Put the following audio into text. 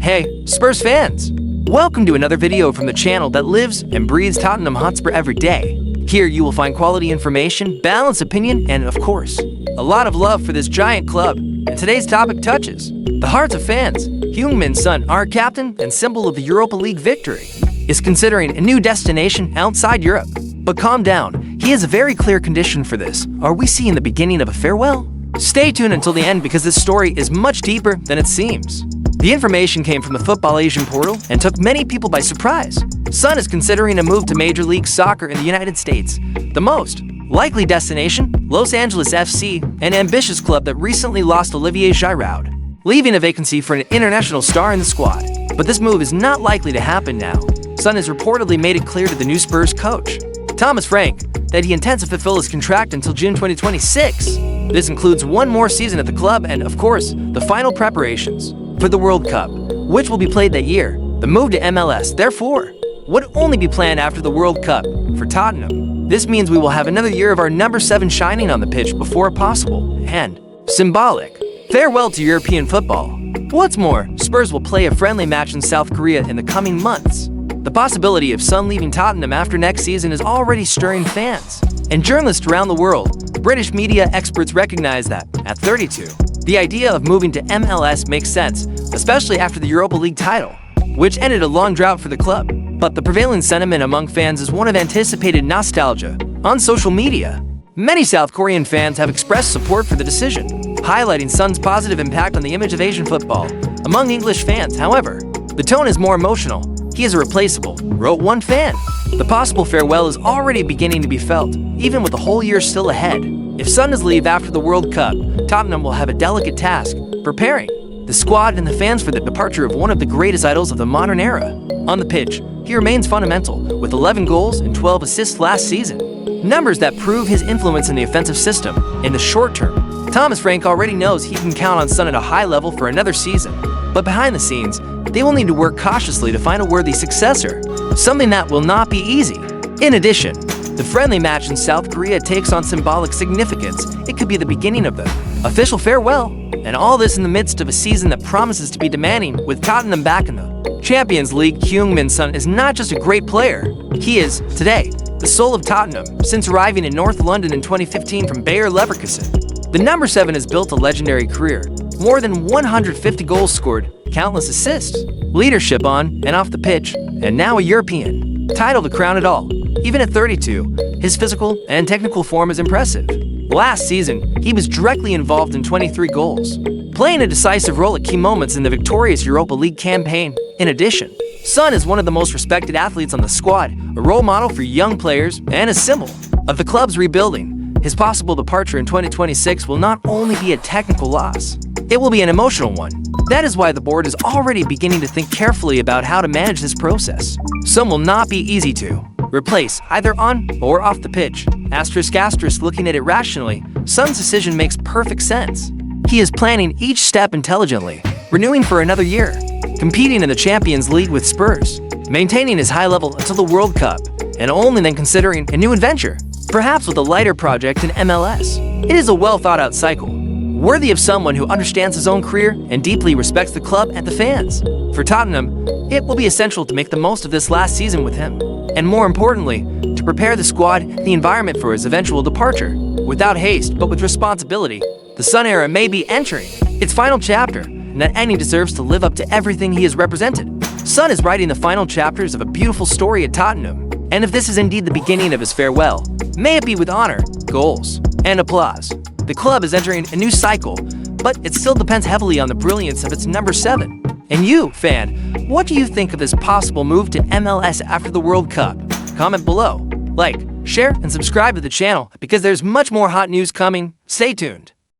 Hey, Spurs fans! Welcome to another video from the channel that lives and breathes Tottenham Hotspur every day. Here you will find quality information, balanced opinion, and of course, a lot of love for this giant club. And today's topic touches the hearts of fans. Heung-min's son, our captain and symbol of the Europa League victory, is considering a new destination outside Europe. But calm down, he has a very clear condition for this. Are we seeing the beginning of a farewell? Stay tuned until the end because this story is much deeper than it seems. The information came from the Football Asian portal and took many people by surprise. Son is considering a move to Major League Soccer in the United States. The most likely destination, Los Angeles FC, an ambitious club that recently lost Olivier Giroud, leaving a vacancy for an international star in the squad. But this move is not likely to happen now. Son has reportedly made it clear to the new Spurs coach, Thomas Frank, that he intends to fulfill his contract until June 2026. This includes one more season at the club and, of course, the final preparations for the World Cup, which will be played that year. The move to MLS, therefore, would only be planned after the World Cup for Tottenham. This means we will have another year of our number 7 shining on the pitch before a possible and symbolic farewell to European football. What's more, Spurs will play a friendly match in South Korea in the coming months. The possibility of Son leaving Tottenham after next season is already stirring fans and journalists around the world. British media experts recognize that, at 32, the idea of moving to MLS makes sense, especially after the Europa League title, which ended a long drought for the club. But the prevailing sentiment among fans is one of anticipated nostalgia. On social media, many South Korean fans have expressed support for the decision, highlighting Son's positive impact on the image of Asian football. Among English fans, however, the tone is more emotional. He is irreplaceable, wrote one fan. The possible farewell is already beginning to be felt, even with the whole year still ahead. If Son does leave after the World Cup, Tottenham will have a delicate task, preparing the squad and the fans for the departure of one of the greatest idols of the modern era. On the pitch, he remains fundamental, with 11 goals and 12 assists last season, numbers that prove his influence in the offensive system. In the short term, Thomas Frank already knows he can count on Son at a high level for another season. But behind the scenes, they will need to work cautiously to find a worthy successor, something that will not be easy. In addition, the friendly match in South Korea takes on symbolic significance. It could be the beginning of the official farewell, and all this in the midst of a season that promises to be demanding. With Tottenham back in the Champions League, Heung-min's son is not just a great player, he is, today, the soul of Tottenham. Since arriving in North London in 2015 from Bayer Leverkusen, the number 7 has built a legendary career. More than 150 goals scored, countless assists, leadership on and off the pitch, and now a European title to crown it all. Even at 32, his physical and technical form is impressive. Last season, he was directly involved in 23 goals, playing a decisive role at key moments in the victorious Europa League campaign. In addition, Son is one of the most respected athletes on the squad, a role model for young players, and a symbol of the club's rebuilding. His possible departure in 2026 will not only be a technical loss, it will be an emotional one. That is why the board is already beginning to think carefully about how to manage this process. Some will not be easy to replace, either on or off the pitch. ***, looking at it rationally, Son's decision makes perfect sense. He is planning each step intelligently, renewing for another year, competing in the Champions League with Spurs, maintaining his high level until the World Cup, and only then considering a new adventure, perhaps with a lighter project in MLS. It is a well-thought-out cycle, worthy of someone who understands his own career and deeply respects the club and the fans. For Tottenham, it will be essential to make the most of this last season with him, and more importantly, to prepare the squad and the environment for his eventual departure. Without haste, but with responsibility, the Son era may be entering its final chapter, and that ending deserves to live up to everything he has represented. Son is writing the final chapters of a beautiful story at Tottenham, and if this is indeed the beginning of his farewell, may it be with honor, goals, and applause. The club is entering a new cycle, but it still depends heavily on the brilliance of its number 7. And you, fan, what do you think of this possible move to MLS after the World Cup? Comment below, like, share, and subscribe to the channel because there's much more hot news coming. Stay tuned.